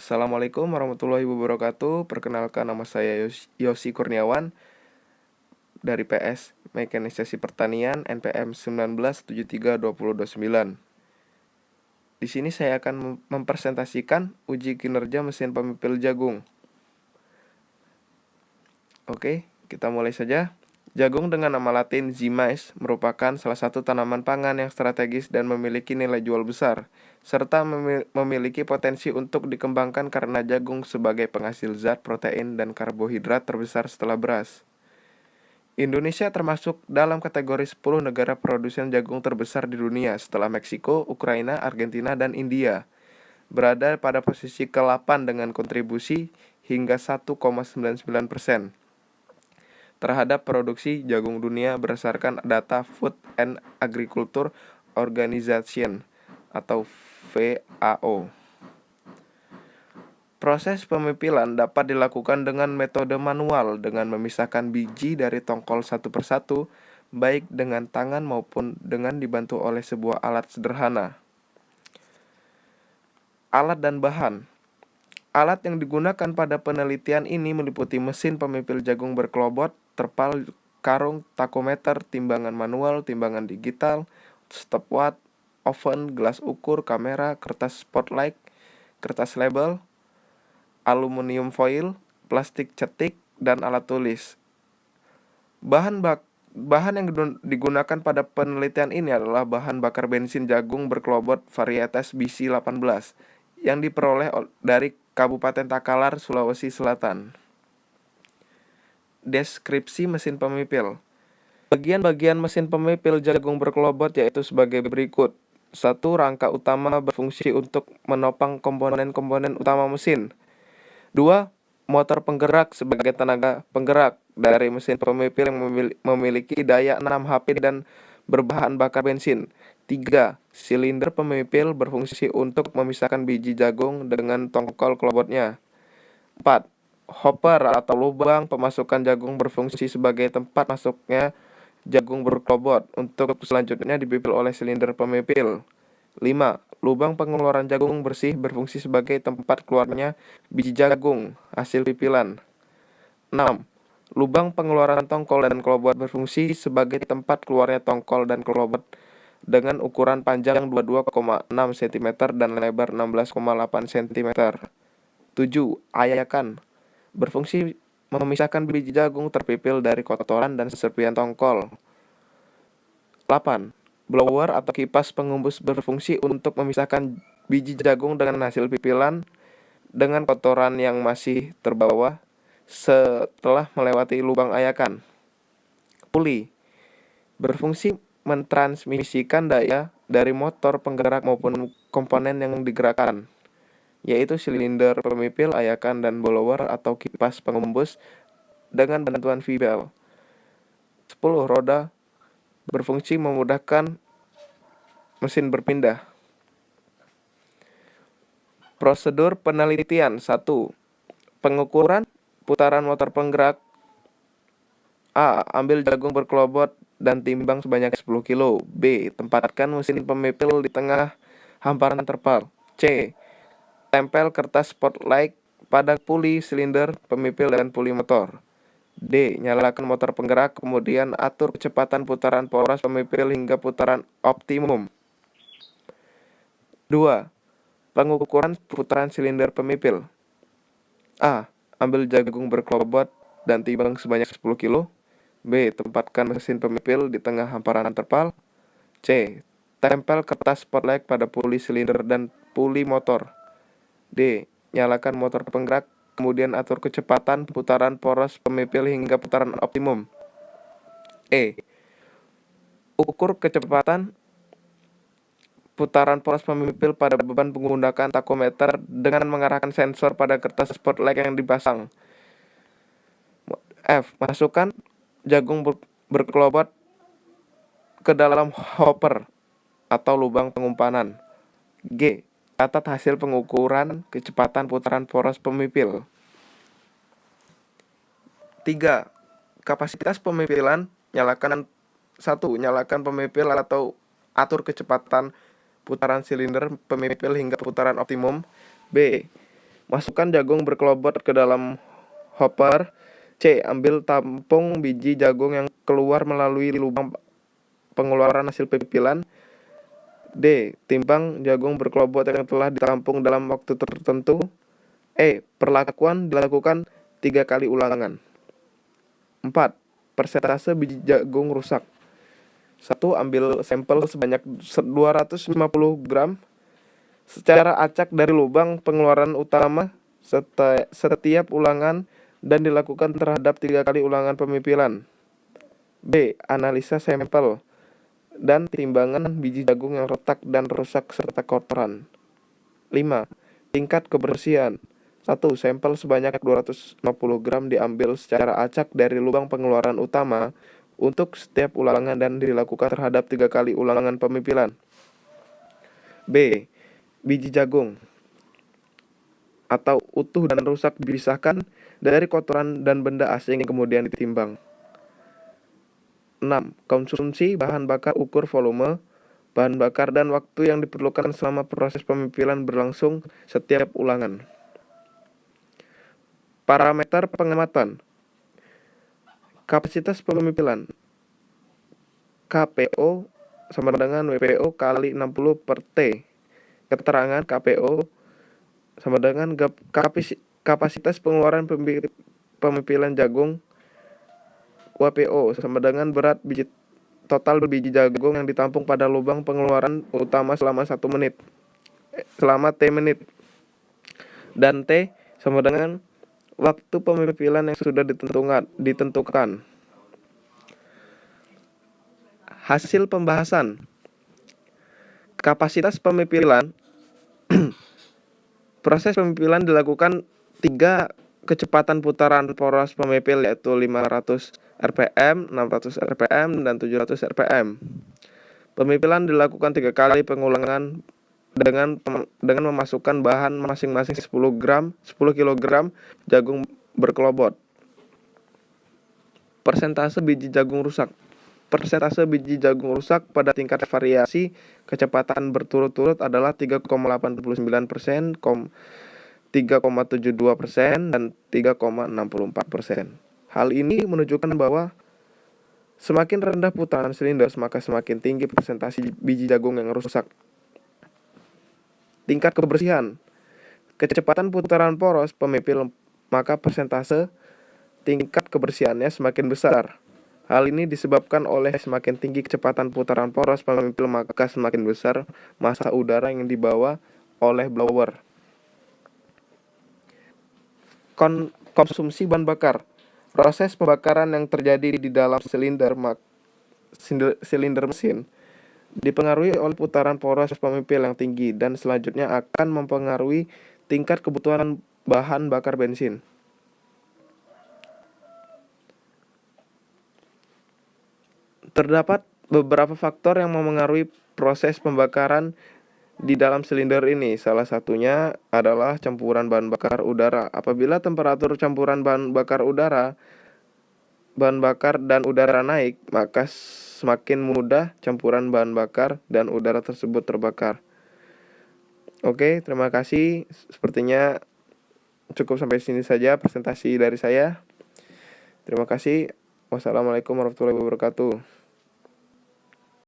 Assalamualaikum warahmatullahi wabarakatuh. Perkenalkan, nama saya Yosi Kurniawan dari PS Mekanisasi Pertanian NPM 19732029. Di sini saya akan mempresentasikan uji kinerja mesin pemipil jagung. Oke, kita mulai saja. Jagung dengan nama latin Z-Mais merupakan salah satu tanaman pangan yang strategis dan memiliki nilai jual besar, serta memiliki potensi untuk dikembangkan karena jagung sebagai penghasil zat, protein, dan karbohidrat terbesar setelah beras. Indonesia termasuk dalam kategori 10 negara produsen jagung terbesar di dunia setelah Meksiko, Ukraina, Argentina, dan India. Berada pada posisi ke-8 dengan kontribusi hingga 1,99% terhadap produksi jagung dunia berdasarkan data Food and Agriculture Organization atau FAO. Proses pemipilan dapat dilakukan dengan metode manual dengan memisahkan biji dari tongkol satu persatu, baik dengan tangan maupun dengan dibantu oleh sebuah alat sederhana. Alat dan bahan. Alat yang digunakan pada penelitian ini meliputi mesin pemipil jagung berkelobot, terpal, karung, takometer, timbangan manual, timbangan digital, stopwatch, oven, gelas ukur, kamera, kertas spotlight, kertas label, aluminium foil, plastik cetik, dan alat tulis. Bahan yang digunakan pada penelitian ini adalah bahan bakar bensin jagung berkelobot varietas BC18 yang diperoleh dari Kabupaten Takalar, Sulawesi Selatan. Deskripsi mesin pemipil. Bagian-bagian mesin pemipil jagung berkelobot yaitu sebagai berikut. 1. Rangka utama berfungsi untuk menopang komponen-komponen utama mesin. 2. Motor penggerak sebagai tenaga penggerak dari mesin pemipil yang memiliki daya 6 HP dan berbahan bakar bensin. 3. Silinder pemipil berfungsi untuk memisahkan biji jagung dengan tongkol kelobotnya. 4. Hopper atau lubang pemasukan jagung berfungsi sebagai tempat masuknya jagung berkelobot untuk selanjutnya dipipil oleh silinder pemipil. 5. Lubang pengeluaran jagung bersih berfungsi sebagai tempat keluarnya biji jagung hasil pipilan. 6. Lubang pengeluaran tongkol dan kelobot berfungsi sebagai tempat keluarnya tongkol dan kelobot dengan ukuran panjang 22,6 cm dan lebar 16,8 cm. 7. Ayakan berfungsi memisahkan biji jagung terpipil dari kotoran dan serpihan tongkol. 8. Blower atau kipas pengumbus berfungsi untuk memisahkan biji jagung dengan hasil pipilan dengan kotoran yang masih terbawa setelah melewati lubang ayakan. Puli berfungsi mentransmisikan daya dari motor penggerak maupun komponen yang digerakkan, yaitu silinder pemipil, ayakan, dan blower atau kipas pengumbus dengan bantuan V-bel. 10. Roda berfungsi memudahkan mesin berpindah. Prosedur penelitian. 1. Pengukuran putaran motor penggerak. A. Ambil jagung berkelobot dan timbang sebanyak 10 kg. B. Tempatkan mesin pemipil di tengah hamparan terpal. C. Tempel kertas spotlight pada puli silinder pemipil dan puli motor. D. Nyalakan motor penggerak, kemudian atur kecepatan putaran poros pemipil hingga putaran optimum. 2. Pengukuran putaran silinder pemipil. A. Ambil jagung berkelobot dan timbang sebanyak 10 kg. B. Tempatkan mesin pemipil di tengah hamparan terpal. C. Tempel kertas spotlight pada puli silinder dan puli motor. D. Nyalakan motor penggerak, kemudian atur kecepatan putaran poros pemipil hingga putaran optimum. E. Ukur kecepatan putaran poros pemipil pada beban menggunakan takometer dengan mengarahkan sensor pada kertas spotlight yang dipasang. F. Masukkan jagung berkelobot ke dalam hopper atau lubang pengumpanan. G. Catat hasil pengukuran kecepatan putaran poros pemipil. 3. Kapasitas pemipilan. Nyalakan pemipil atau atur kecepatan putaran silinder pemipil hingga putaran optimum. B. Masukkan jagung berkelobot ke dalam hopper. C. Ambil tampung biji jagung yang keluar melalui lubang pengeluaran hasil pemipilan. D. Timbang jagung berkelobot yang telah ditampung dalam waktu tertentu. E. Perlakuan dilakukan 3 kali ulangan. 4. Persentase biji jagung rusak. 1. Ambil sampel sebanyak 250 gram secara acak dari lubang pengeluaran utama setiap ulangan dan dilakukan terhadap 3 kali ulangan pemipilan. B. Analisa sampel dan timbangan biji jagung yang retak dan rusak serta kotoran. 5. Tingkat kebersihan. 1. Sampel sebanyak 250 gram diambil secara acak dari lubang pengeluaran utama untuk setiap ulangan dan dilakukan terhadap 3 kali ulangan pemipilan. B. Biji jagung atau utuh dan rusak dipisahkan dari kotoran dan benda asing yang kemudian ditimbang. 6. Konsumsi bahan bakar ukur volume bahan bakar dan waktu yang diperlukan selama proses pemipilan berlangsung setiap ulangan. Parameter pengamatan. Kapasitas pemipilan. KPO sama dengan WPO kali 60 per T. Keterangan KPO sama dengan kapasitas pengeluaran pemipilan jagung. WPO sama dengan berat total biji jagung yang ditampung pada lubang pengeluaran utama selama T menit. Dan T sama dengan waktu pemipilan yang sudah ditentukan. Hasil pembahasan. Kapasitas pemipilan. Proses pemipilan dilakukan 3 kecepatan putaran poros pemipil, yaitu 500 rpm, 600 rpm, dan 700 rpm. Pemipilan dilakukan 3 kali pengulangan dengan memasukkan bahan masing-masing 10 kg jagung berkelobot. Persentase biji jagung rusak. Persentase biji jagung rusak pada tingkat variasi kecepatan berturut-turut adalah 3,89%, 3,72%, dan 3,64%. Hal ini menunjukkan bahwa semakin rendah putaran silinder, maka semakin tinggi persentase biji jagung yang rusak. Tingkat kebersihan. Kecepatan putaran poros pemipil, maka persentase tingkat kebersihannya semakin besar. Hal ini disebabkan oleh semakin tinggi kecepatan putaran poros pemipil, maka semakin besar massa udara yang dibawa oleh blower. Konsumsi bahan bakar. Proses pembakaran yang terjadi di dalam silinder mesin dipengaruhi oleh putaran poros pemipil yang tinggi dan selanjutnya akan mempengaruhi tingkat kebutuhan bahan bakar bensin. Terdapat beberapa faktor yang memengaruhi proses pembakaran di dalam silinder ini. Salah satunya adalah campuran bahan bakar udara. Apabila temperatur campuran bahan bakar dan udara naik, maka semakin mudah campuran bahan bakar dan udara tersebut terbakar. Oke, terima kasih. Sepertinya cukup sampai sini saja presentasi dari saya. Terima kasih. Wassalamualaikum warahmatullahi wabarakatuh.